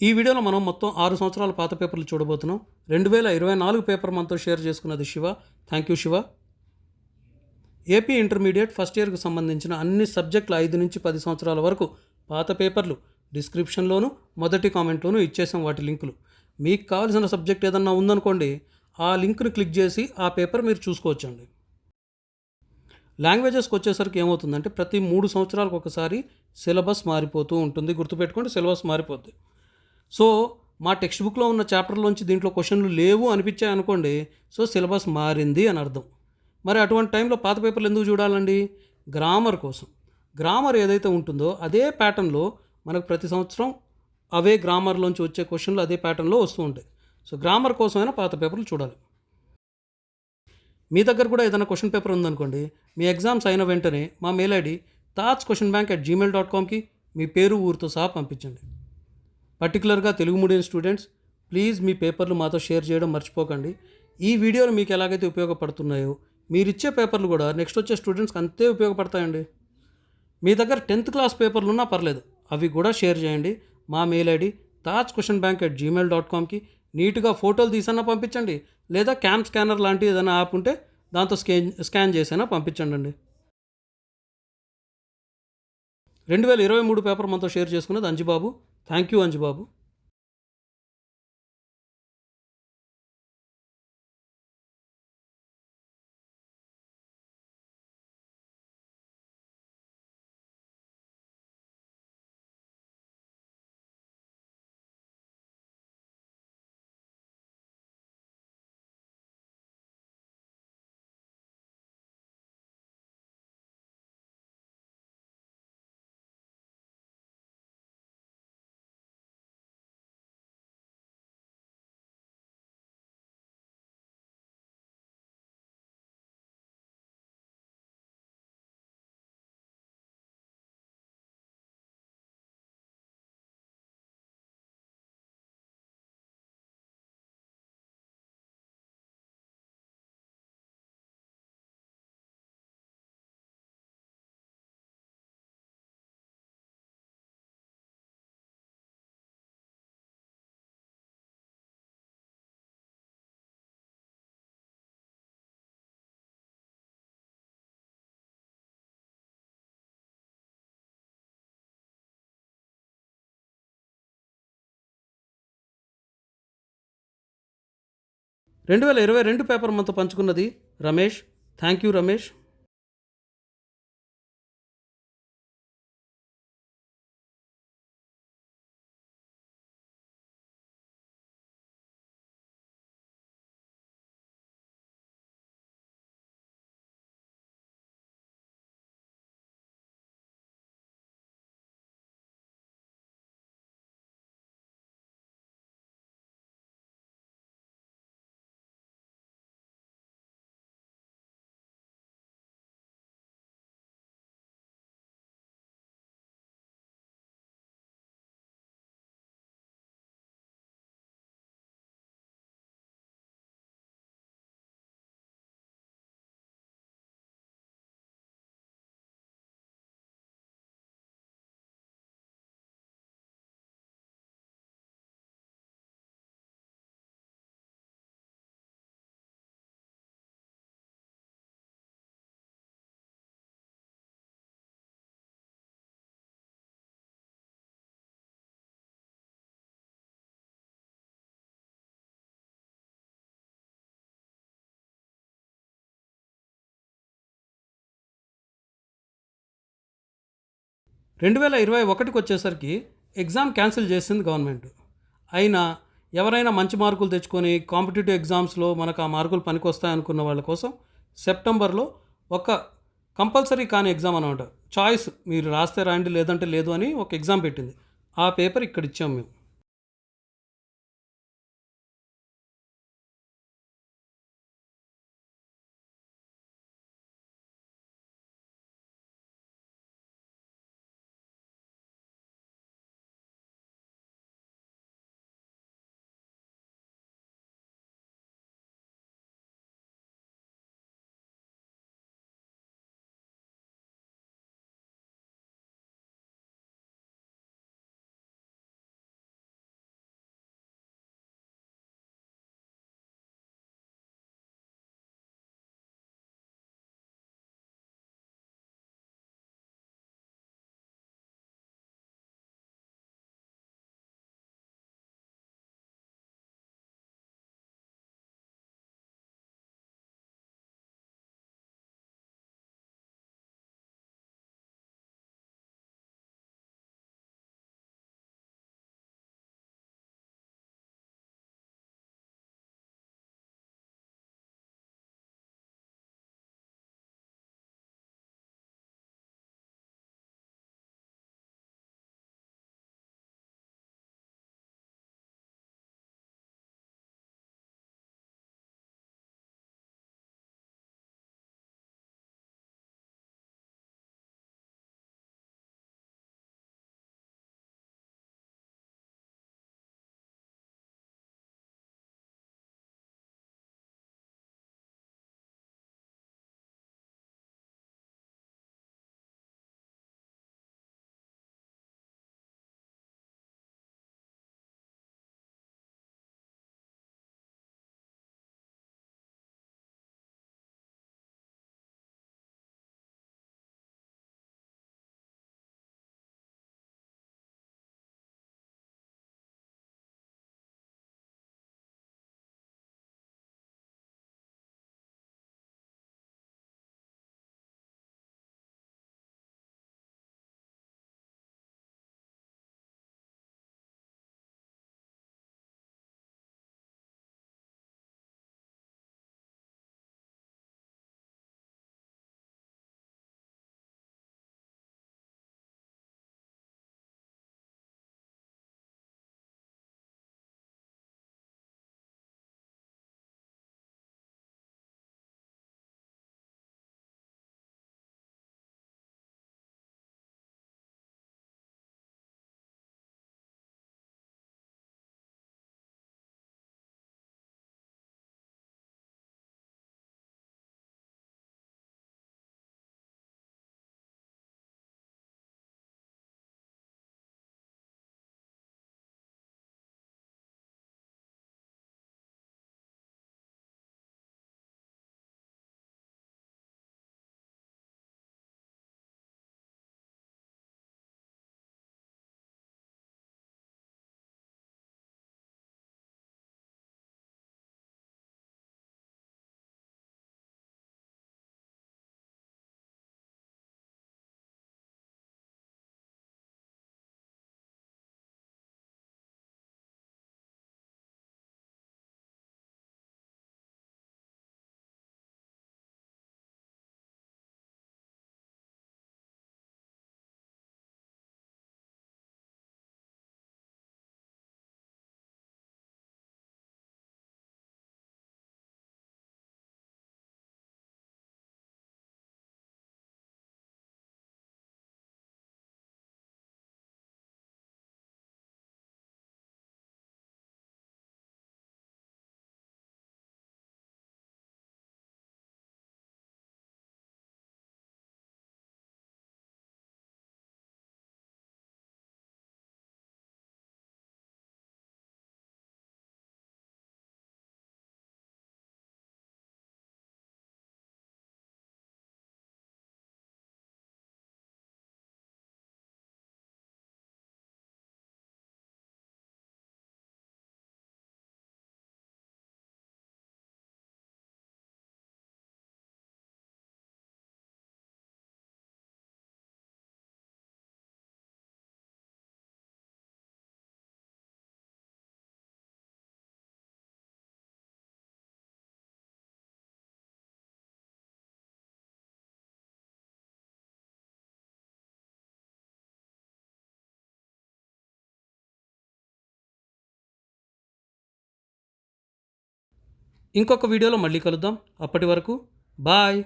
ఈ వీడియోలో మనం మొత్తం 6 సంవత్సరాల పాత పేపర్లు చూడబోతున్నాం. 2024 పేపర్ మనతో షేర్ చేసుకున్నది Shiva. Thank you Shiva. AP intermediate first ఇయర్కి సంబంధించిన అన్ని సబ్జెక్టులు 5 నుంచి 10 సంవత్సరాల వరకు పాత పేపర్లు డిస్క్రిప్షన్లోను మొదటి కామెంట్లోనూ ఇచ్చేసాం వాటి లింకులు. మీకు కావాల్సిన సబ్జెక్ట్ ఏదన్నా ఉందనుకోండి, ఆ లింక్ని క్లిక్ చేసి ఆ పేపర్ మీరు చూసుకోవచ్చండి. లాంగ్వేజెస్కి వచ్చేసరికి ఏమవుతుందంటే ప్రతి 3 సంవత్సరాలకు ఒకసారి సిలబస్ మారిపోతూ ఉంటుంది. గుర్తుపెట్టుకోండి, సిలబస్ మారిపోద్ది. సో మా టెక్స్ట్ బుక్లో ఉన్న చాప్టర్లోంచి దీంట్లో క్వశ్చన్లు లేవు అనిపించాయి అనుకోండి, సో సిలబస్ మారింది అని అర్థం. మరి అటువంటి టైంలో పాత పేపర్లు ఎందుకు చూడాలండి? గ్రామర్ కోసం. గ్రామర్ ఏదైతే ఉంటుందో అదే ప్యాటర్న్లో మనకు ప్రతి సంవత్సరం అవే గ్రామర్లోంచి వచ్చే క్వశ్చన్లు అదే ప్యాటర్న్లో వస్తూ ఉంటాయి. సో గ్రామర్ కోసమైనా పాత పేపర్లు చూడాలి. మీ దగ్గర కూడా ఏదైనా క్వశ్చన్ పేపర్ ఉందనుకోండి, మీ ఎగ్జామ్స్ అయిన వెంటనే మా మెయిల్ ఐడి taajquestionbank@gmail.comకి మీ పేరు ఊరితో సహా పంపించండి. పర్టికులర్గా తెలుగు మీడియం స్టూడెంట్స్, ప్లీజ్ మీ పేపర్లు మాతో షేర్ చేయడం మర్చిపోకండి. ఈ వీడియోలు మీకు ఎలాగైతే ఉపయోగపడుతున్నాయో మీరిచ్చే పేపర్లు కూడా నెక్స్ట్ వచ్చే స్టూడెంట్స్కి అంతే ఉపయోగపడతాయండి. మీ దగ్గర 10th క్లాస్ పేపర్లు ఉన్నా పర్లేదు, అవి కూడా షేర్ చేయండి. మా మెయిల్ ఐడి taajquestionbank@gmail.comకి నీట్గా ఫోటోలు తీసన్నా పంపించండి, లేదా క్యామ్ స్కానర్ లాంటి ఏదైనా యాప్ ఉంటే దాంతో స్కాన్ చేసైనా పంపించండి అండి. 2023 పేపర్ మనతో షేర్ చేసుకున్నది అంజిబాబు. Thank you Anjibabu. రెండు 2022 పేపర్ మనతో పంచుకున్నది రమేష్. Thank you Ramesh. రెండు 2021కి వచ్చేసరికి ఎగ్జామ్ క్యాన్సిల్ చేసింది గవర్నమెంట్. అయినా ఎవరైనా మంచి మార్కులు తెచ్చుకొని కాంపిటేటివ్ ఎగ్జామ్స్లో మనకు ఆ మార్కులు పనికొస్తాయనుకున్న వాళ్ళ కోసం సెప్టెంబర్లో ఒక కంపల్సరీ కాని ఎగ్జామ్ అనమాట, చాయిస్, మీరు రాస్తే రాయండి లేదంటే లేదు అని ఒక ఎగ్జామ్ పెట్టింది. ఆ పేపర్ ఇక్కడ ఇచ్చాం మేము. ఇంకొక వీడియోలో మళ్ళీ కలుద్దాం. అప్పటి వరకు బాయ్.